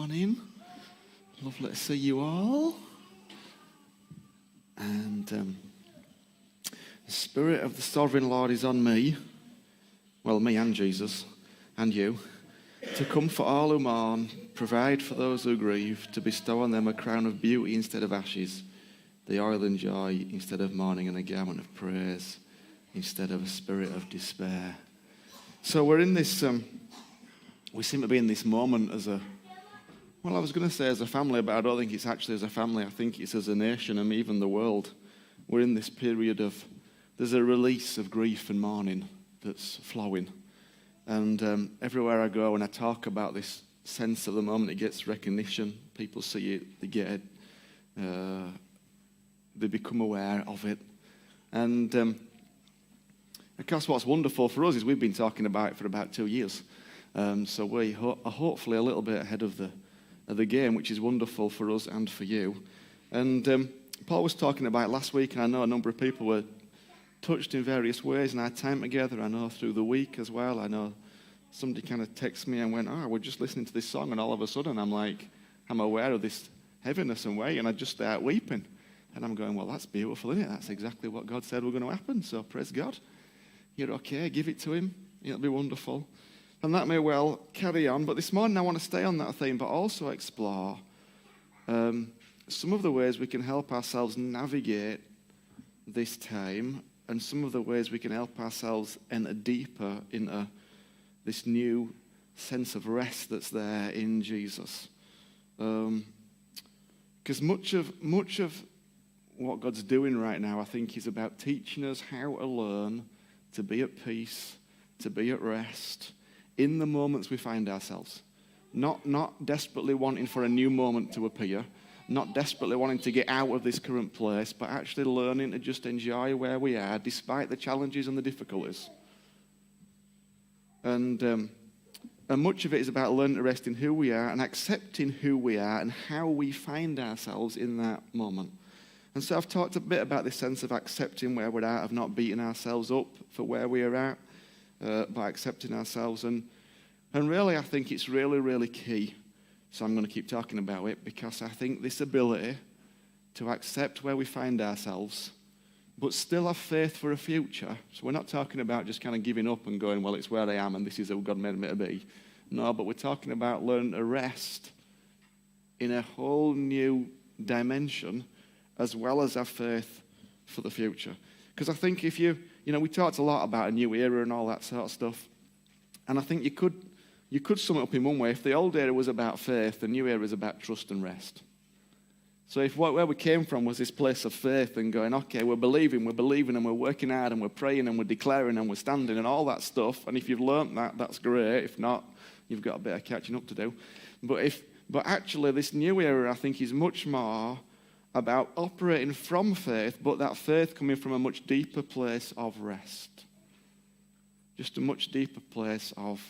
morning. Lovely to see you all. And the Spirit of the Sovereign Lord is on me, well, me and Jesus, and you, to comfort all who mourn, provide for those who grieve, to bestow on them a crown of beauty instead of ashes, the oil and joy instead of mourning, and a garment of praise instead of a spirit of despair. So we're in this, we seem to be in this moment as a, well, I was going to say as a family, but I don't think it's actually as a family. I think it's as a nation and even the world. We're in this period of, there's a release of grief and mourning that's flowing. And everywhere I go and I talk about this sense of the moment, it gets recognition. People see it, they get it, they become aware of it. And of course, what's wonderful for us is we've been talking about it for about 2 years. So we are hopefully a little bit ahead of the game, which is wonderful for us and for you. And Paul was talking about it last week, and I know a number of people were touched in various ways in our time together. I know through the week as well. I know somebody kind of texted me and went, we're just listening to this song, and all of a sudden I'm aware of this heaviness and weight, and I just start weeping. And I'm going, well, that's beautiful, isn't it? That's exactly what God said was going to happen, so praise God. You're okay, give it to him. It'll be wonderful. And that may well carry on. But this morning I want to stay on that theme, but also explore some of the ways we can help ourselves navigate this time, and some of the ways we can help ourselves enter deeper into this new sense of rest that's there in Jesus. Because much of what God's doing right now, I think, is about teaching us how to learn to be at peace, to be at rest, in the moments we find ourselves. Not desperately wanting for a new moment to appear, not desperately wanting to get out of this current place, but actually learning to just enjoy where we are, despite the challenges and the difficulties. And much of it is about learning to rest in who we are and accepting who we are and how we find ourselves in that moment. And so I've talked a bit about this sense of accepting where we're at, of not beating ourselves up for where we are at, by accepting ourselves. And really, I think it's really, really key. So I'm going to keep talking about it, because I think this ability to accept where we find ourselves, but still have faith for a future. So we're not talking about just kind of giving up and going, well, it's where I am and this is who God made me to be. No, but we're talking about learning to rest in a whole new dimension, as well as have faith for the future. Because I think if we talked a lot about a new era and all that sort of stuff, and I think you could sum it up in one way. If the old era was about faith, the new era is about trust and rest. So if where we came from was this place of faith and going, okay, we're believing and we're working hard and we're praying and we're declaring and we're standing and all that stuff, and if you've learnt that, that's great. If not, you've got a bit of catching up to do. But actually this new era, I think, is much more about operating from faith, but that faith coming from a much deeper place of rest. Just a much deeper place of,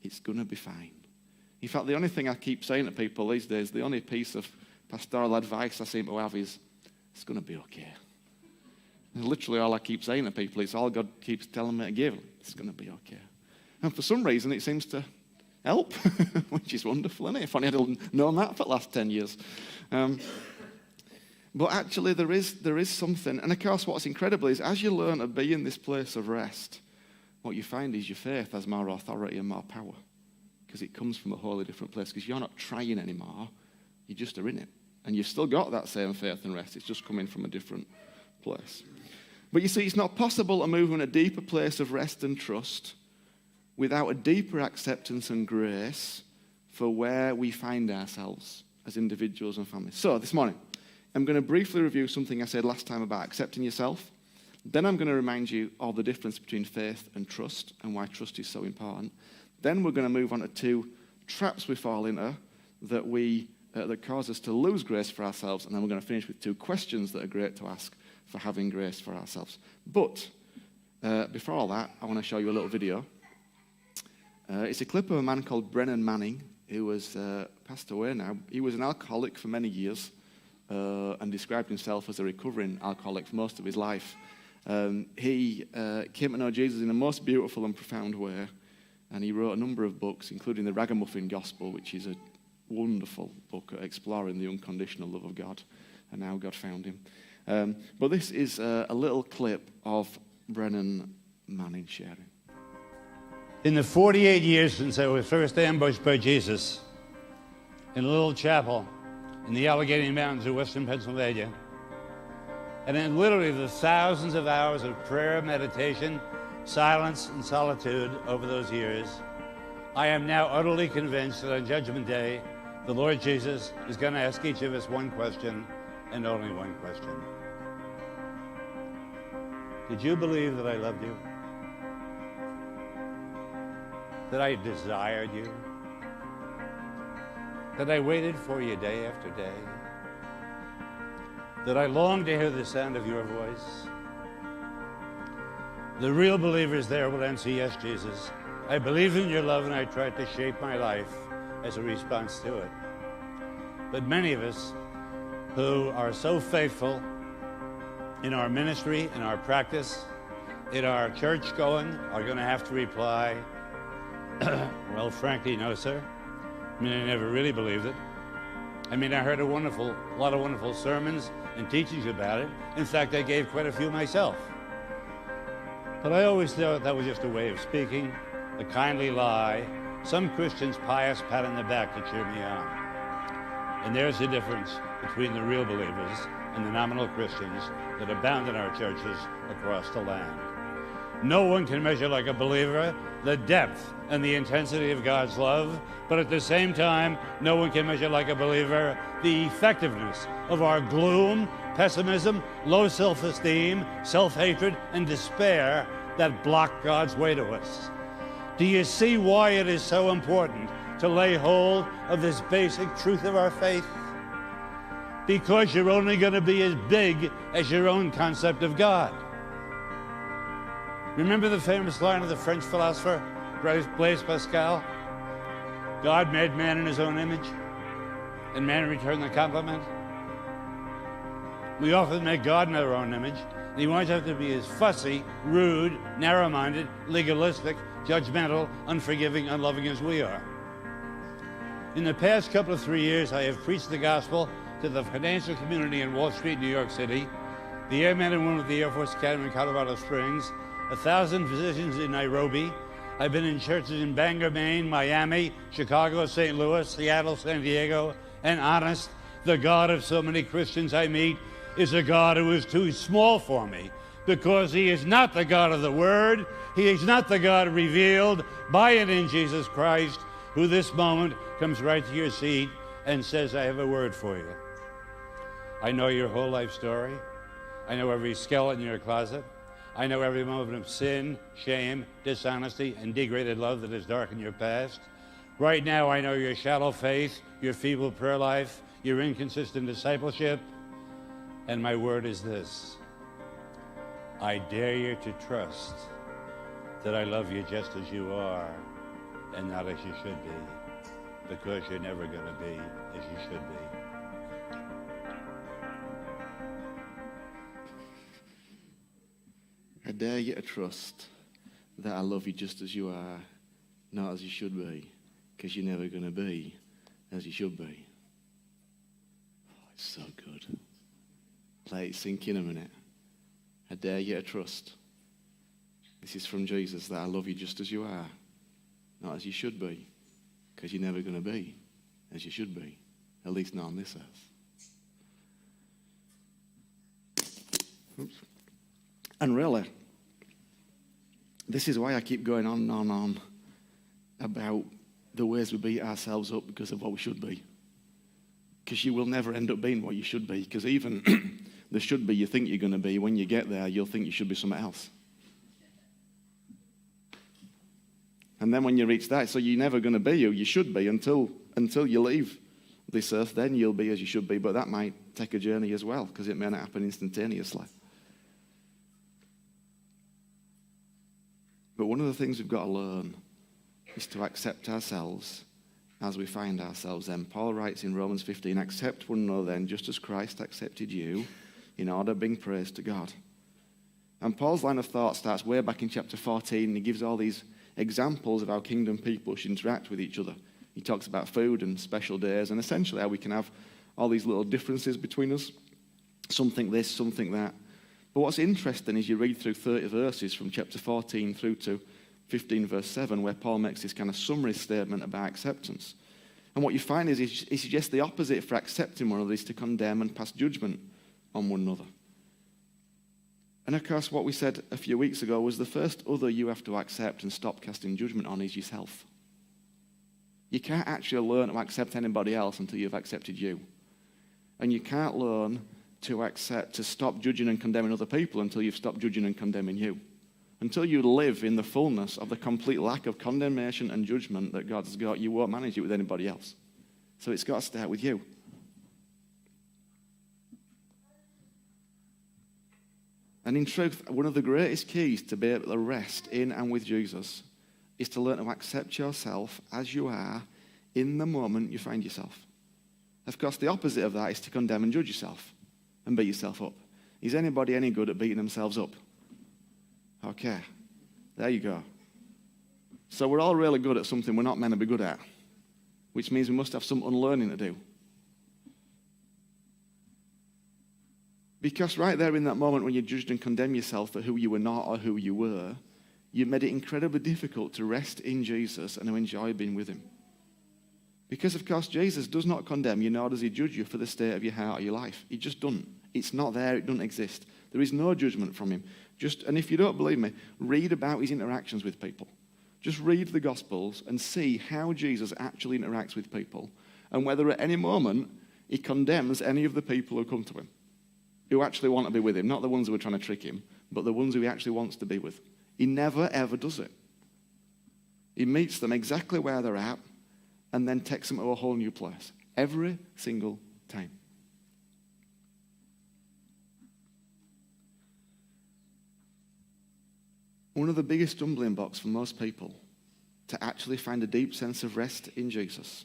it's going to be fine. In fact, the only thing I keep saying to people these days, the only piece of pastoral advice I seem to have is, it's going to be okay. And literally all I keep saying to people, it's all God keeps telling me to give. It's going to be okay. And for some reason, it seems to help, which is wonderful, isn't it? If only I'd known that for the last 10 years. But actually, there is something. And of course, what's incredible is as you learn to be in this place of rest, what you find is your faith has more authority and more power, because it comes from a wholly different place, because you're not trying anymore, you just are in it. And you've still got that same faith and rest, it's just coming from a different place. But you see, it's not possible to move in a deeper place of rest and trust without a deeper acceptance and grace for where we find ourselves as individuals and families. So this morning, I'm going to briefly review something I said last time about accepting yourself. Then I'm going to remind you of the difference between faith and trust and why trust is so important. Then we're going to move on to 2 traps we fall into that cause us to lose grace for ourselves. And then we're going to finish with 2 questions that are great to ask for having grace for ourselves. But before all that, I want to show you a little video. It's a clip of a man called Brennan Manning, who was passed away now. He was an alcoholic for many years. And described himself as a recovering alcoholic for most of his life. He came to know Jesus in a most beautiful and profound way, and he wrote a number of books, including the Ragamuffin Gospel, which is a wonderful book exploring the unconditional love of God and how God found him. But this is a little clip of Brennan Manning sharing. In the 48 years since I was first ambushed by Jesus in a little chapel in the Allegheny Mountains of western Pennsylvania, and in literally the thousands of hours of prayer, meditation, silence, and solitude over those years, I am now utterly convinced that on Judgment Day, the Lord Jesus is going to ask each of us one question, and only one question. Did you believe that I loved you? That I desired you? That I waited for you day after day? That I longed to hear the sound of your voice? The real believers there will answer, yes, Jesus. I believed in your love and I tried to shape my life as a response to it. But many of us who are so faithful in our ministry, in our practice, in our church going, are going to have to reply, well, frankly, no, sir. I mean, I never really believed it. I mean, I heard a lot of wonderful sermons and teachings about it. In fact, I gave quite a few myself. But I always thought that was just a way of speaking, a kindly lie, some Christian's pious pat on the back to cheer me on. And there's the difference between the real believers and the nominal Christians that abound in our churches across the land. No one can measure like a believer the depth and the intensity of God's love, but at the same time, no one can measure like a believer the effectiveness of our gloom, pessimism, low self-esteem, self-hatred, and despair that block God's way to us. Do you see why it is so important to lay hold of this basic truth of our faith? Because you're only going to be as big as your own concept of God. Remember the famous line of the French philosopher Blaise Pascal? God made man in his own image, and man returned the compliment. We often make God in our own image, and he wants us to be as fussy, rude, narrow-minded, legalistic, judgmental, unforgiving, unloving as we are. In the past couple of 3 years, I have preached the gospel to the financial community in Wall Street, New York City, the airmen and women of the Air Force Academy in Colorado Springs, 1,000 physicians in Nairobi. I've been in churches in Bangor, Maine, Miami, Chicago, St. Louis, Seattle, San Diego, and honest, the God of so many Christians I meet is a God who is too small for me, because he is not the God of the Word. He is not the God revealed by and in Jesus Christ, who this moment comes right to your seat and says, I have a word for you. I know your whole life story. I know every skeleton in your closet. I know every moment of sin, shame, dishonesty, and degraded love that has darkened your past. Right now, I know your shallow faith, your feeble prayer life, your inconsistent discipleship. And my word is this: I dare you to trust that I love you just as you are and not as you should be, because you're never going to be as you should be. I dare you to trust that I love you just as you are, not as you should be, because you're never going to be as you should be. Oh, it's so good. Let it sink in a minute. I dare you to trust. This is from Jesus, that I love you just as you are, not as you should be, because you're never going to be as you should be, at least not on this earth. Oops. And really, this is why I keep going on and on and on about the ways we beat ourselves up because of what we should be. Because you will never end up being what you should be, because even the should be you think you're going to be, when you get there, you'll think you should be something else. And then when you reach that, so you're never going to be who you should be until you leave this earth, then you'll be as you should be, but that might take a journey as well, because it may not happen instantaneously. But one of the things we've got to learn is to accept ourselves as we find ourselves then. Paul writes in Romans 15, accept one another then, just as Christ accepted you, in order to bring praise to God. And Paul's line of thought starts way back in chapter 14, and he gives all these examples of how kingdom people should interact with each other. He talks about food and special days, and essentially how we can have all these little differences between us. Some think this, some think that. But what's interesting is you read through 30 verses from chapter 14 through to 15 verse 7, where Paul makes this kind of summary statement about acceptance. And what you find is he suggests the opposite for accepting one another is to condemn and pass judgment on one another. And of course, what we said a few weeks ago was the first other you have to accept and stop casting judgment on is yourself. You can't actually learn to accept anybody else until you've accepted you. And you can't learn to stop judging and condemning other people until you've stopped judging and condemning you. Until you live in the fullness of the complete lack of condemnation and judgment that God has got, you won't manage it with anybody else. So it's got to start with you. And in truth, one of the greatest keys to be able to rest in and with Jesus is to learn to accept yourself as you are in the moment you find yourself. Of course, the opposite of that is to condemn and judge yourself and beat yourself up. Is anybody any good at beating themselves up? Okay, there you go. So we're all really good at something we're not meant to be good at, which means we must have some unlearning to do. Because right there in that moment when you judged and condemned yourself for who you were not or who you were, you made it incredibly difficult to rest in Jesus and to enjoy being with him. Because, of course, Jesus does not condemn you, nor does he judge you for the state of your heart or your life. He just doesn't. It's not there. It doesn't exist. There is no judgment from him. And if you don't believe me, read about his interactions with people. Just read the Gospels and see how Jesus actually interacts with people and whether at any moment he condemns any of the people who come to him, who actually want to be with him, not the ones who are trying to trick him, but the ones who he actually wants to be with. He never, ever does it. He meets them exactly where they're at and then takes them to a whole new place. Every single time. One of the biggest stumbling blocks for most people to actually find a deep sense of rest in Jesus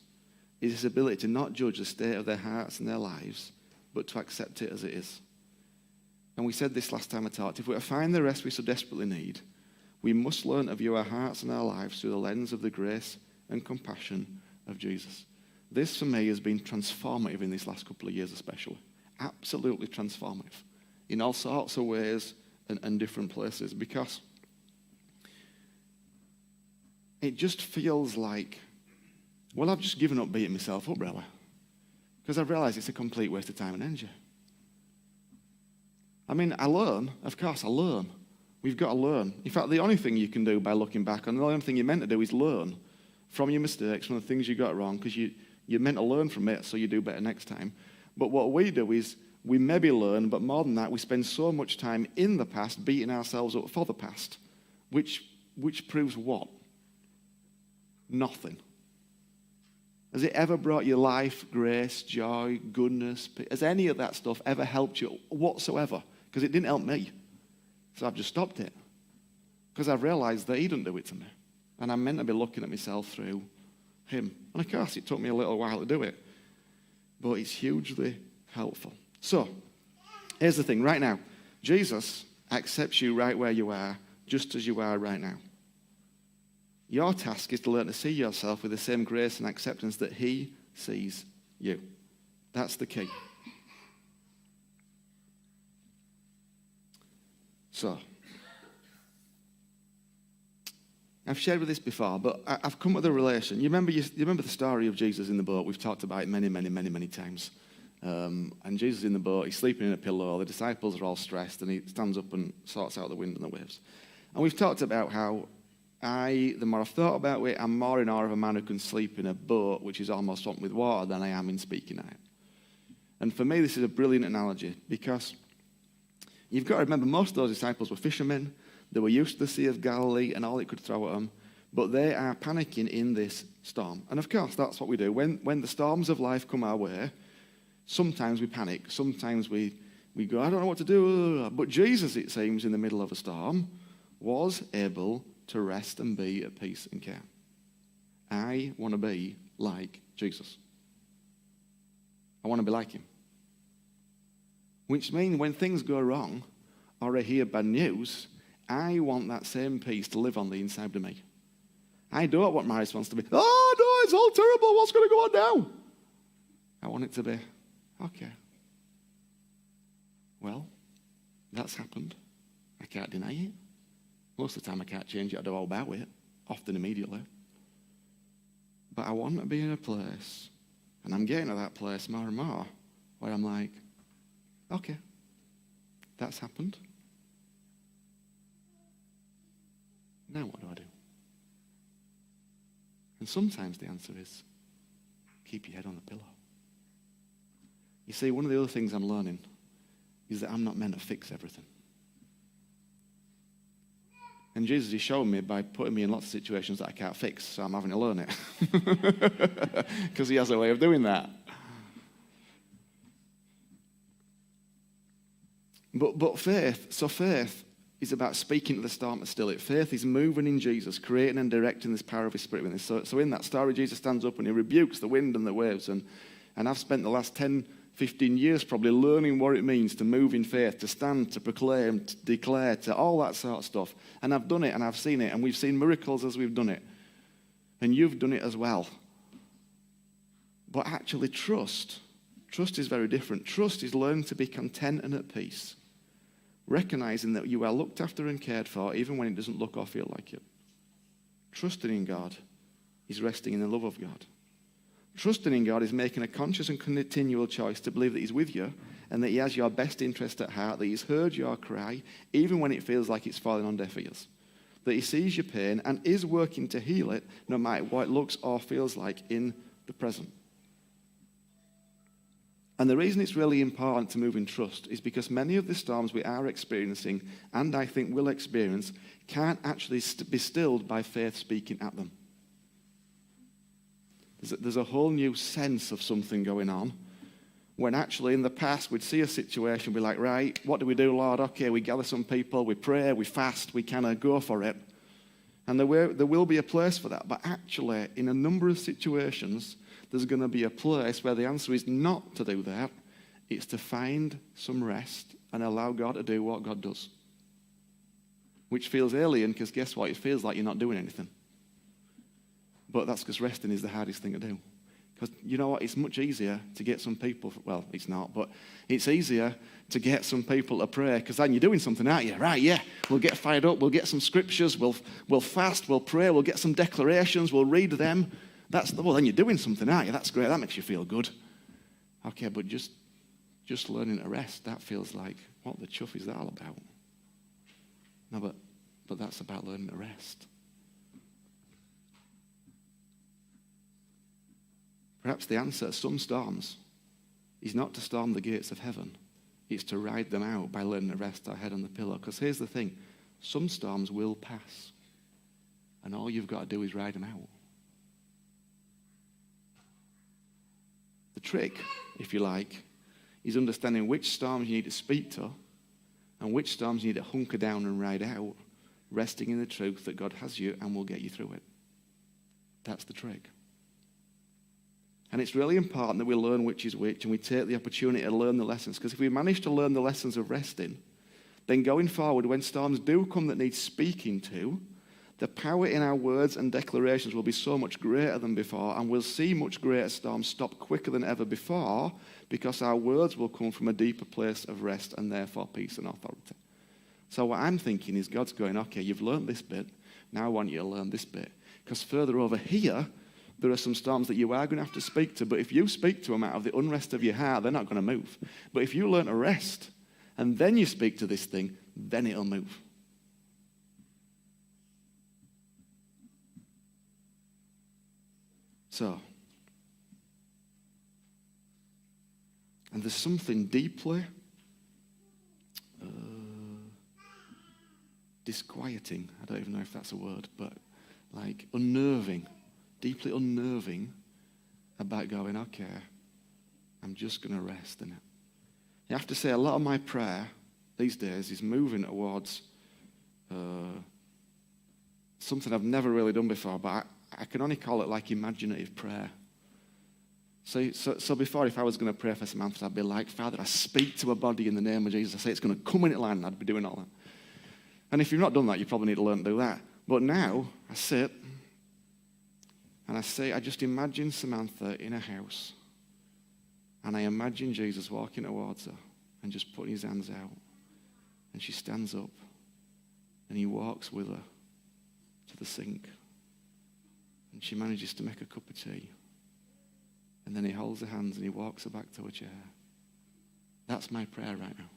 is his ability to not judge the state of their hearts and their lives, but to accept it as it is. And we said this last time I talked. If we're to find the rest we so desperately need, we must learn to view our hearts and our lives through the lens of the grace and compassion of Jesus. This, for me, has been transformative in these last couple of years especially. Absolutely transformative in all sorts of ways and different places, because it just feels like, well, I've just given up beating myself up, really, because I've realized it's a complete waste of time and energy. I mean, I learn. Of course, I learn. We've got to learn. In fact, the only thing you can do by looking back, and the only thing you're meant to do is learn from your mistakes, from the things you got wrong, because you're meant to learn from it so you do better next time. But what we do is we maybe learn, but more than that, we spend so much time in the past beating ourselves up for the past, which proves what? Nothing. Has it ever brought you life, grace, joy, goodness? Has any of that stuff ever helped you whatsoever? Because it didn't help me. So I've just stopped it. Because I've realized that he didn't do it to me. And I'm meant to be looking at myself through him. And of course, it took me a little while to do it. But it's hugely helpful. So, here's the thing. Right now, Jesus accepts you right where you are, just as you are right now. Your task is to learn to see yourself with the same grace and acceptance that he sees you. That's the key. So, I've shared with this before, but I've come with a relation. You remember the story of Jesus in the boat? We've talked about it many, many, many, many times. And Jesus is in the boat, he's sleeping in a pillow, the disciples are all stressed, and he stands up and sorts out the wind and the waves. And we've talked about how the more I've thought about it, I'm more in awe of a man who can sleep in a boat which is almost swamped with water than I am in speaking at it. And for me, this is a brilliant analogy, because you've got to remember, most of those disciples were fishermen. They were used to the Sea of Galilee and all it could throw at them, but they are panicking in this storm. And of course, that's what we do. When the storms of life come our way, sometimes we panic. Sometimes we go, I don't know what to do. But Jesus, it seems, in the middle of a storm, was able to rest and be at peace and calm. I want to be like Jesus. I want to be like him. Which means when things go wrong or I hear bad news, I want that same peace to live on the inside of me. I don't want my response to be, oh, no, it's all terrible. What's going to go on now? I want it to be, okay. Well, that's happened. I can't deny it. Most of the time I can't change it. I do all about it, often immediately. But I want to be in a place, and I'm getting to that place more and more, where I'm like, okay, that's happened. Now what do I do? And sometimes the answer is, keep your head on the pillow. You see, one of the other things I'm learning is that I'm not meant to fix everything. And Jesus is showing me by putting me in lots of situations that I can't fix, so I'm having to learn it. Because he has a way of doing that. But faith is about speaking to the storm to still it. Faith is moving in Jesus, creating and directing this power of his Spirit within us. So in that story, Jesus stands up and he rebukes the wind and the waves. And I've spent the last 10, 15 years probably learning what it means to move in faith, to stand, to proclaim, to declare, to all that sort of stuff. And I've done it and I've seen it. And we've seen miracles as we've done it. And you've done it as well. But actually trust is very different. Trust is learning to be content and at peace. Recognizing that you are looked after and cared for even when it doesn't look or feel like it. Trusting in God is resting in the love of God. Trusting in God is making a conscious and continual choice to believe that he's with you and that he has your best interest at heart, that he's heard your cry even when it feels like it's falling on deaf ears, that he sees your pain and is working to heal it no matter what it looks or feels like in the present. And the reason it's really important to move in trust is because many of the storms we are experiencing, and I think will experience, can't actually be stilled by faith speaking at them. There's a whole new sense of something going on, when actually in the past we'd see a situation, we'd be like, right, what do we do, Lord? Okay, we gather some people, we pray, we fast, we kind of go for it. And there will be a place for that. But actually, in a number of situations, there's going to be a place where the answer is not to do that. It's to find some rest and allow God to do what God does. Which feels alien, because guess what? It feels like you're not doing anything. But that's because resting is the hardest thing to do. Because you know what? It's much easier to get some people, well, it's not, but it's easier to get some people to pray, because then you're doing something, aren't you? Right, yeah, we'll get fired up, we'll get some scriptures, we'll fast, we'll pray, we'll get some declarations, we'll read them. Well, then you're doing something, aren't you? That's great, that makes you feel good. Okay, but just learning to rest, that feels like, what the chuff is that all about? No, but that's about learning to rest. Perhaps the answer to some storms is not to storm the gates of heaven. It's to ride them out by learning to rest our head on the pillow. Because here's the thing. Some storms will pass. And all you've got to do is ride them out. The trick, if you like, is understanding which storms you need to speak to and which storms you need to hunker down and ride out, resting in the truth that God has you and will get you through it. That's the trick. And it's really important that we learn which is which and we take the opportunity to learn the lessons. Because if we manage to learn the lessons of resting, then going forward, when storms do come that need speaking to, the power in our words and declarations will be so much greater than before, and we'll see much greater storms stop quicker than ever before, because our words will come from a deeper place of rest and therefore peace and authority. So what I'm thinking is God's going, okay, you've learned this bit, now I want you to learn this bit. Because further over here, there are some storms that you are going to have to speak to, but if you speak to them out of the unrest of your heart, they're not going to move. But if you learn to rest, and then you speak to this thing, then it'll move. So, and there's something deeply disquieting, I don't even know if that's a word, but like unnerving, deeply unnerving about going, okay, I'm just going to rest in it. You have to say a lot of my prayer these days is moving towards something I've never really done before, but I can only call it like imaginative prayer. So before, if I was going to pray for Samantha, I'd be like, Father, I speak to a body in the name of Jesus. I say it's going to come into line, and I'd be doing all that. And if you've not done that, you probably need to learn to do that. But now, I sit, And I just imagine Samantha in a house. And I imagine Jesus walking towards her and just putting his hands out. And she stands up. And he walks with her to the sink. And she manages to make a cup of tea. And then he holds her hands and he walks her back to her chair. That's my prayer right now.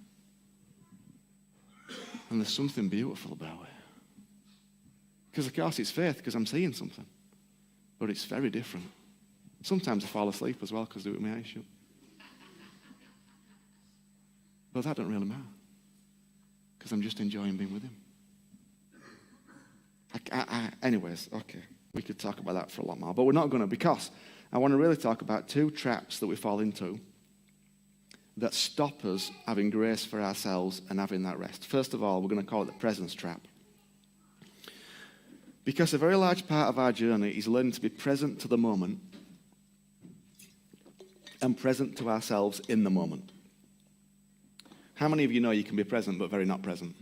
And there's something beautiful about it. Because of course it's faith, because I'm seeing something. But it's very different. Sometimes I fall asleep as well because I do it with my eyes shut. But that doesn't really matter. Because I'm just enjoying being with him. Anyways, okay. We could talk about that for a lot more. But we're not going to, because I want to really talk about two traps that we fall into that stop us having grace for ourselves and having that rest. First of all, we're going to call it the presence trap. Because a very large part of our journey is learning to be present to the moment and present to ourselves in the moment. How many of you know you can be present but very not present?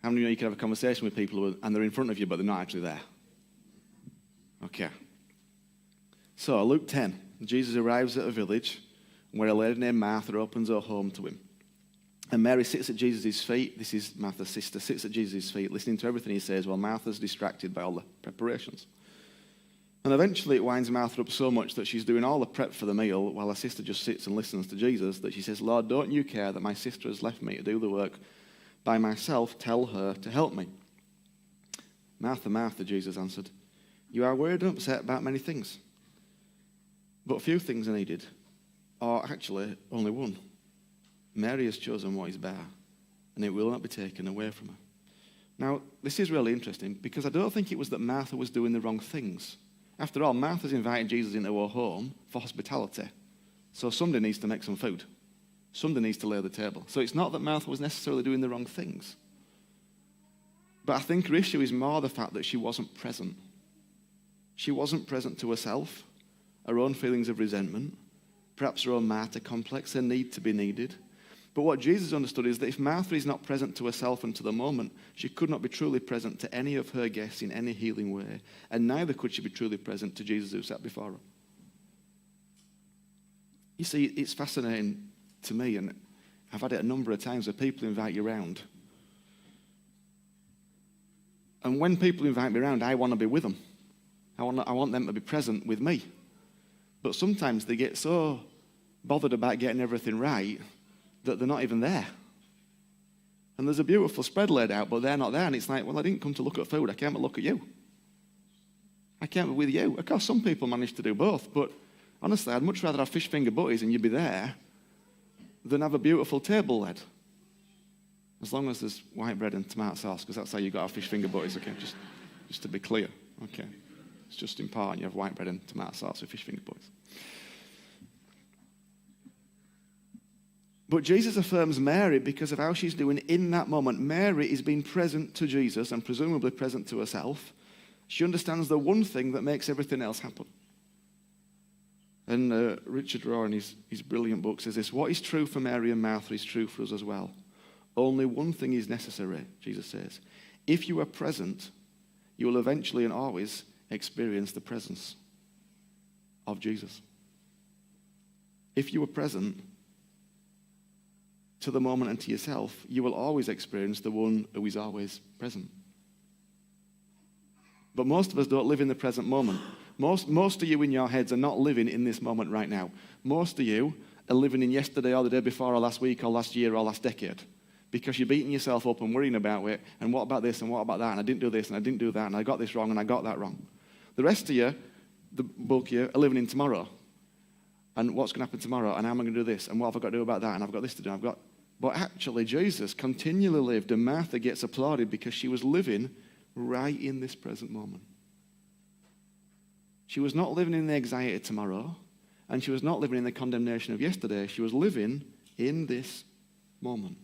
How many of you know you can have a conversation with people and they're in front of you but they're not actually there? Okay. So, Luke 10, Jesus arrives at a village where a lady named Martha opens her home to him. And Mary sits at Jesus' feet. This is Martha's sister, sits at Jesus' feet, listening to everything he says while Martha's distracted by all the preparations. And eventually it winds Martha up so much that she's doing all the prep for the meal while her sister just sits and listens to Jesus, that she says, Lord, don't you care that my sister has left me to do the work by myself? Tell her to help me. Martha, Martha, Jesus answered, you are worried and upset about many things. But few things are needed, or actually only one. Mary has chosen what is better, and it will not be taken away from her. Now, this is really interesting, because I don't think it was that Martha was doing the wrong things. After all, Martha's invited Jesus into her home for hospitality. So somebody needs to make some food. Somebody needs to lay the table. So it's not that Martha was necessarily doing the wrong things. But I think her issue is more the fact that she wasn't present. She wasn't present to herself, her own feelings of resentment, perhaps her own martyr complex, her need to be needed. But what Jesus understood is that if Martha is not present to herself and to the moment, she could not be truly present to any of her guests in any healing way, and neither could she be truly present to Jesus who sat before her. You see, it's fascinating to me, and I've had it a number of times where people invite you around. And when people invite me around, I want to be with them. I want them to be present with me. But sometimes they get so bothered about getting everything right that they're not even there. And there's a beautiful spread laid out, but they're not there. And it's like, well, I didn't come to look at food. I came to look at you. I came with you. Of course, some people manage to do both, but honestly, I'd much rather have fish finger butties and you be there than have a beautiful table led. As long as there's white bread and tomato sauce, because that's how you got our fish finger butties, okay? Just to be clear, okay? It's just important you have white bread and tomato sauce with fish finger butties. But Jesus affirms Mary because of how she's doing in that moment. Mary is being present to Jesus and presumably present to herself. She understands the one thing that makes everything else happen. And Richard Rohr, in his brilliant book, says this: what is true for Mary and Martha is true for us as well. Only one thing is necessary, Jesus says. If you are present, you will eventually and always experience the presence of Jesus. If you are present to the moment and to yourself, you will always experience the one who is always present. But most of us don't live in the present moment. Most of you in your heads are not living in this moment right now. Most of you are living in yesterday or the day before or last week or last year or last decade, because you're beating yourself up and worrying about it, and what about this and what about that, and I didn't do this and I didn't do that, and I got this wrong and I got that wrong. The rest of you, the bulk of you, are living in tomorrow. And what's going to happen tomorrow, and how am I going to do this, and what have I got to do about that, and I've got this to do, But actually, Jesus continually lived, and Martha gets applauded because she was living right in this present moment. She was not living in the anxiety of tomorrow, and she was not living in the condemnation of yesterday. She was living in this moment.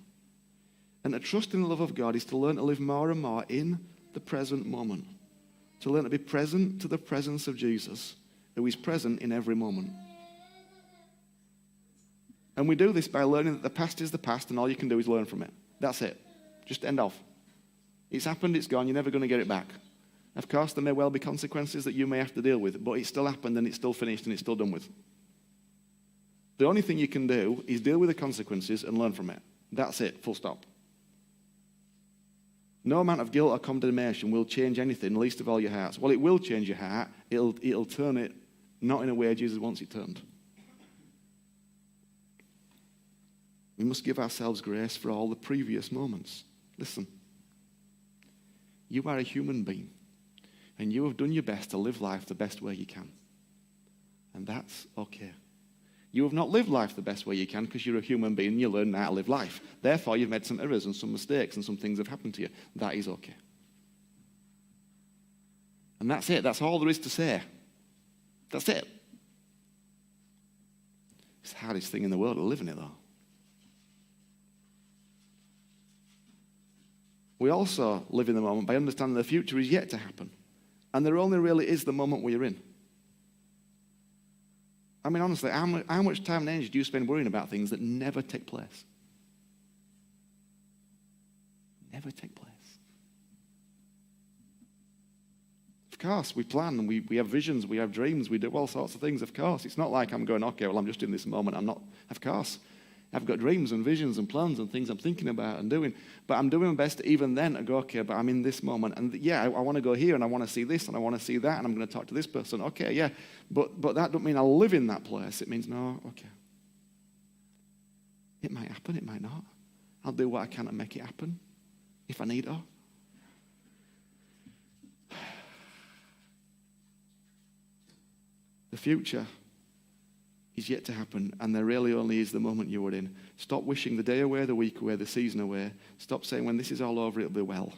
And to trust in the love of God is to learn to live more and more in the present moment. To learn to be present to the presence of Jesus, who is present in every moment. And we do this by learning that the past is the past and all you can do is learn from it. That's it. Just end off. It's happened, it's gone, you're never going to get it back. Of course, there may well be consequences that you may have to deal with, but it's still happened and it's still finished and it's still done with. The only thing you can do is deal with the consequences and learn from it. That's it, full stop. No amount of guilt or condemnation will change anything, least of all your hearts. Well, it will change your heart. It'll turn it not in a way Jesus wants it turned. We must give ourselves grace for all the previous moments. Listen, you are a human being, and you have done your best to live life the best way you can. And that's okay. You have not lived life the best way you can because you're a human being and you learn how to live life. Therefore, you've made some errors and some mistakes and some things have happened to you. That is okay. And that's it. That's all there is to say. That's it. It's the hardest thing in the world to live in it, though. We also live in the moment by understanding the future is yet to happen. And there only really is the moment we're in. I mean, honestly, how much time and energy do you spend worrying about things that never take place? Never take place. Of course, we plan, and we have visions, we have dreams, we do all sorts of things, of course. It's not like I'm going, okay, well, I'm just in this moment. I'm not, of course. I've got dreams and visions and plans and things I'm thinking about and doing. But I'm doing my best even then to go, okay, but I'm in this moment. And yeah, I want to go here and I want to see this and I want to see that and I'm going to talk to this person. Okay, yeah. But that doesn't mean I'll live in that place. It means, no, okay. It might happen, it might not. I'll do what I can to make it happen if I need to. The future is yet to happen, and there really only is the moment you were in. Stop wishing the day away, the week away, the season away. Stop saying when this is all over, it'll be well.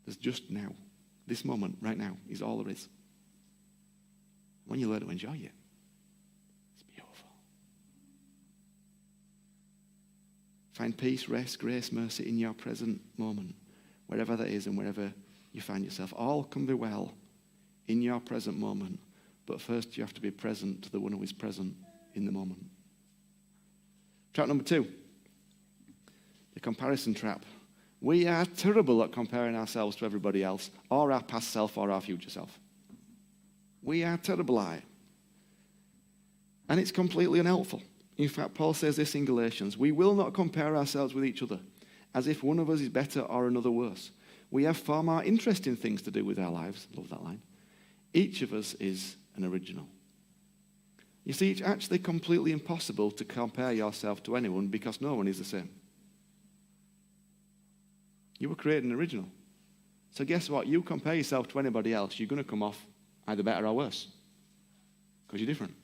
There's just now. This moment, right now, is all there is. When you learn to enjoy it, it's beautiful. Find peace, rest, grace, mercy in your present moment, wherever that is and wherever you find yourself. All can be well in your present moment, but first you have to be present to the one who is present in the moment. Trap number 2, the comparison trap. We are terrible at comparing ourselves to everybody else, or our past self, or our future self. We are terrible at it. And it's completely unhelpful. In fact, Paul says this in Galatians, we will not compare ourselves with each other, as if one of us is better or another worse. We have far more interesting things to do with our lives. Love that line. Each of us is an original. You see, it's actually completely impossible to compare yourself to anyone because no one is the same. You were created an original. So guess what? You compare yourself to anybody else, you're going to come off either better or worse because you're different.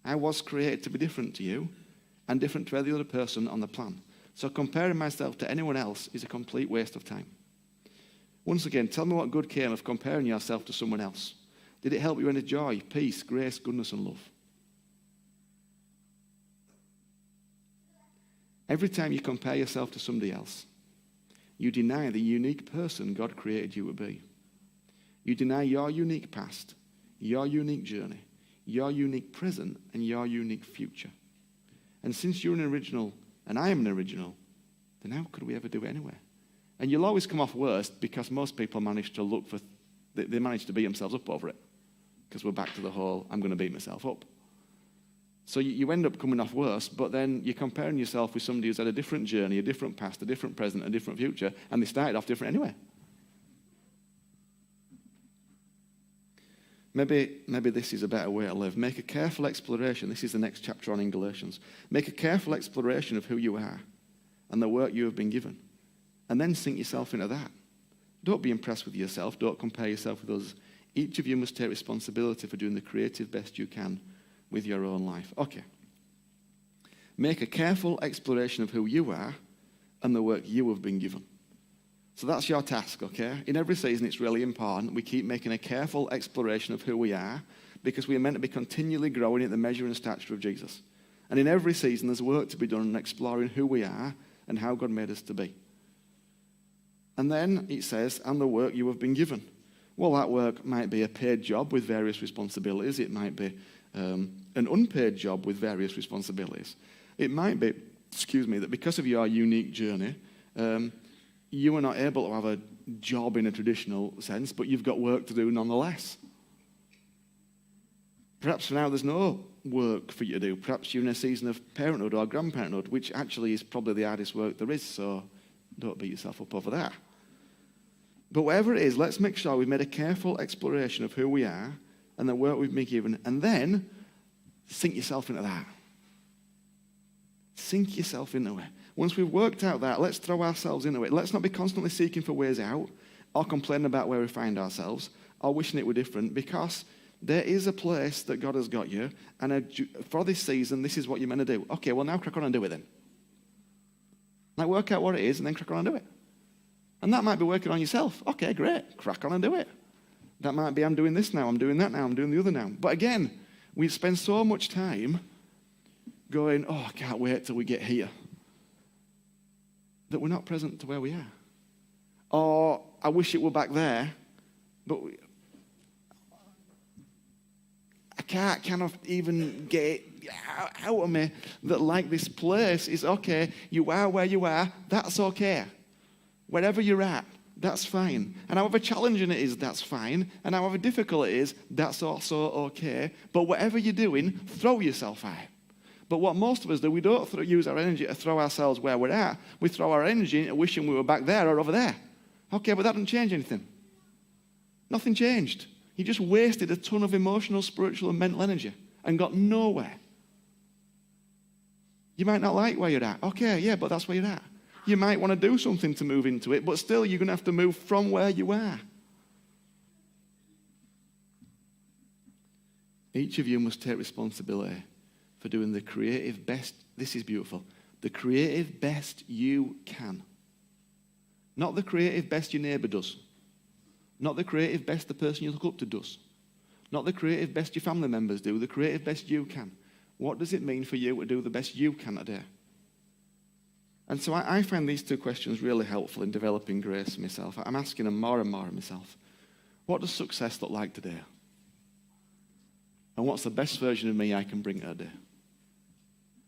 I was created to be different to you and different to every other person on the planet. So comparing myself to anyone else is a complete waste of time. Once again, tell me what good came of comparing yourself to someone else. Did it help you into joy, peace, grace, goodness, and love? Every time you compare yourself to somebody else, you deny the unique person God created you to be. You deny your unique past, your unique journey, your unique present, and your unique future. And since you're an original and I am an original, then how could we ever do it anyway? And you'll always come off worst because most people manage to look for, they manage to beat themselves up over it. Because we're back to the whole, I'm going to beat myself up. So you end up coming off worse, but then you're comparing yourself with somebody who's had a different journey, a different past, a different present, a different future, and they started off different anyway. Maybe this is a better way to live. Make a careful exploration. This is the next chapter on in Galatians. Make a careful exploration of who you are and the work you have been given. And then sink yourself into that. Don't be impressed with yourself. Don't compare yourself with others. Each of you must take responsibility for doing the creative best you can with your own life. Okay. Make a careful exploration of who you are and the work you have been given. So that's your task, okay? In every season, it's really important we keep making a careful exploration of who we are because we are meant to be continually growing in the measure and stature of Jesus. And in every season, there's work to be done in exploring who we are and how God made us to be. And then it says, and the work you have been given. Well, that work might be a paid job with various responsibilities. It might be an unpaid job with various responsibilities. It might be, that because of your unique journey, you are not able to have a job in a traditional sense, but you've got work to do nonetheless. Perhaps for now there's no work for you to do. Perhaps you're in a season of parenthood or grandparenthood, which actually is probably the hardest work there is, so don't beat yourself up over that. But whatever it is, let's make sure we've made a careful exploration of who we are and the work we've been given, and then sink yourself into that. Sink yourself into it. Once we've worked out that, let's throw ourselves into it. Let's not be constantly seeking for ways out or complaining about where we find ourselves or wishing it were different, because there is a place that God has got you, and for this season, this is what you're meant to do. Okay, well, now crack on and do it then. Like, work out what it is and then crack on and do it. And that might be working on yourself. Okay, great. Crack on and do it. That might be, I'm doing this now, I'm doing that now, I'm doing the other now. But again, we spend so much time going, oh, I can't wait till we get here, that we're not present to where we are. Or, I wish it were back there, but I can't kind of even get it out of me that, like, this place is okay. You are where you are. That's okay. Wherever you're at, that's fine. And however challenging it is, that's fine. And however difficult it is, that's also okay. But whatever you're doing, throw yourself at it. But what most of us do, we don't use our energy to throw ourselves where we're at. We throw our energy into wishing we were back there or over there. Okay, but that doesn't change anything. Nothing changed. You just wasted a ton of emotional, spiritual, and mental energy and got nowhere. You might not like where you're at. Okay, yeah, but that's where you're at. You might want to do something to move into it, but still you're going to have to move from where you are. Each of you must take responsibility for doing the creative best. This is beautiful. The creative best you can. Not the creative best your neighbour does. Not the creative best the person you look up to does. Not the creative best your family members do. The creative best you can. What does it mean for you to do the best you can today? And so I find these two questions really helpful in developing grace for myself. I'm asking them more and more of myself. What does success look like today? And what's the best version of me I can bring today?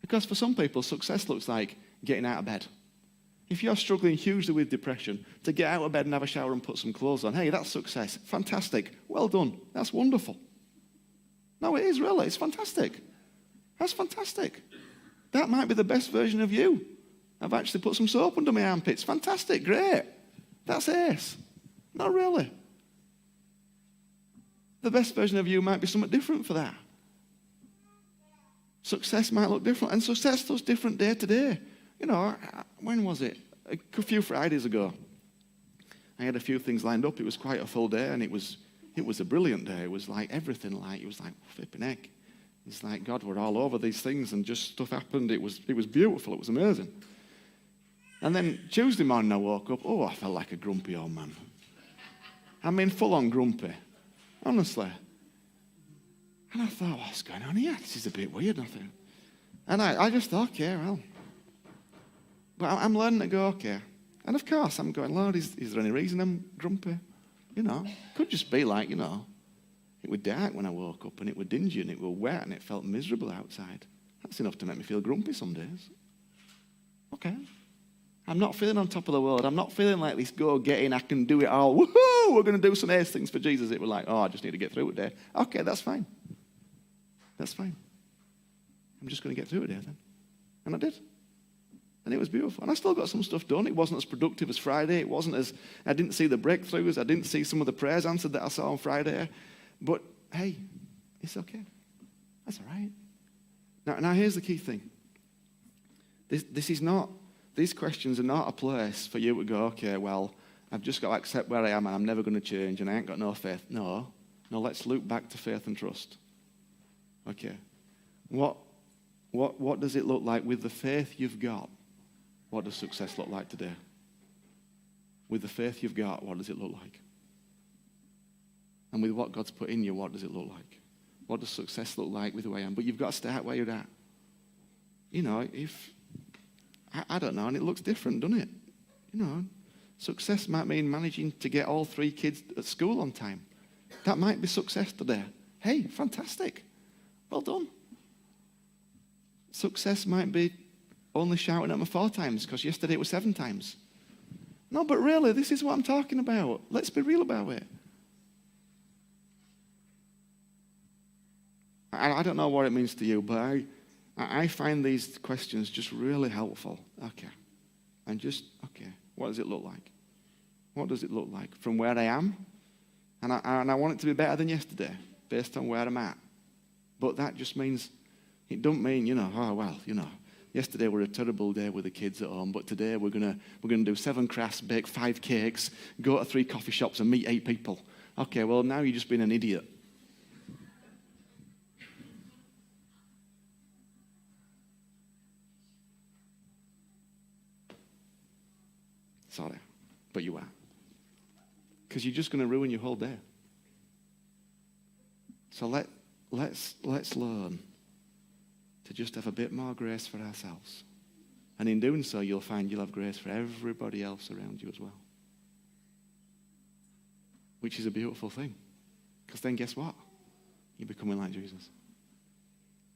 Because for some people, success looks like getting out of bed. If you're struggling hugely with depression, to get out of bed and have a shower and put some clothes on, hey, that's success. Fantastic. Well done. That's wonderful. No, it is really. It's fantastic. That's fantastic. That might be the best version of you. I've actually put some soap under my armpits. Fantastic. Great. That's ace. Not really. The best version of you might be somewhat different for that. Success might look different, and success looks different day to day. You know, when was it? A few Fridays ago. I had a few things lined up. It was quite a full day, and it was a brilliant day. It was like everything, like, it was like flipping heck. It's like, God, we're all over these things, and just stuff happened. It was beautiful. It was amazing. And then Tuesday morning I woke up, I felt like a grumpy old man. I mean, full-on grumpy. Honestly. And I thought, what's going on here? This is a bit weird, nothing. And I just thought, okay, well. But I'm learning to go, okay. And of course, I'm going, Lord, is there any reason I'm grumpy? You know, could just be like, you know, it was dark when I woke up, and it was dingy, and it was wet, and it felt miserable outside. That's enough to make me feel grumpy some days. Okay. I'm not feeling on top of the world. I'm not feeling like this go-getting, I can do it all. Woohoo! We're going to do some ace things for Jesus. It was like, I just need to get through it there. Okay, that's fine. That's fine. I'm just going to get through it there then. And I did. And it was beautiful. And I still got some stuff done. It wasn't as productive as Friday. It wasn't as, I didn't see the breakthroughs. I didn't see some of the prayers answered that I saw on Friday. But, hey, it's okay. That's all right. Now here's the key thing. This is not, these questions are not a place for you to go, okay, well, I've just got to accept where I am and I'm never going to change and I ain't got no faith. No, let's loop back to faith and trust. Okay. What does it look like with the faith you've got? What does success look like today? With the faith you've got, what does it look like? And with what God's put in you, what does it look like? What does success look like with who I am? But you've got to start where you're at. You know, if, I don't know, and it looks different, doesn't it? You know, success might mean managing to get all 3 kids at school on time. That might be success today. Hey, fantastic. Well done. Success might be only shouting at me 4 times because yesterday it was 7 times. No, but really, this is what I'm talking about. Let's be real about it. I don't know what it means to you, but I find these questions just really helpful. Okay. And just, okay, what does it look like? What does it look like from where I am? And I want it to be better than yesterday based on where I'm at. But that just means, it don't mean, yesterday were a terrible day with the kids at home, but today we're gonna do 7 crafts, bake 5 cakes, go to 3 coffee shops and meet 8 people. Okay, well, now you've just been an idiot. Sorry, but you are. Because you're just going to ruin your whole day. So let's learn to just have a bit more grace for ourselves. And in doing so, you'll find you'll have grace for everybody else around you as well. Which is a beautiful thing. Because then guess what? You're becoming like Jesus.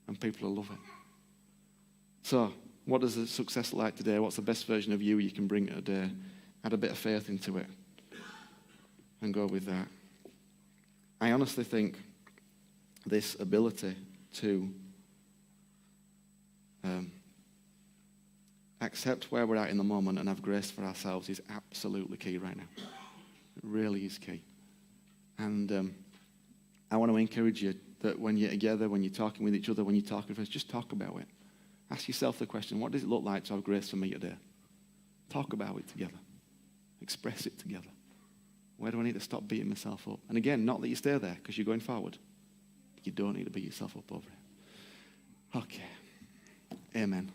And people will love it. So, what does the success look like today? What's the best version of you can bring today? Add a bit of faith into it and go with that. I honestly think this ability to accept where we're at in the moment and have grace for ourselves is absolutely key right now. It really is key. And I want to encourage you that when you're together, when you're talking with each other, when you're talking with friends, just talk about it. Ask yourself the question, what does it look like to have grace for me today? Talk about it together. Express it together. Where do I need to stop beating myself up? And again, not that you stay there because you're going forward. You don't need to beat yourself up over it. Okay. Amen.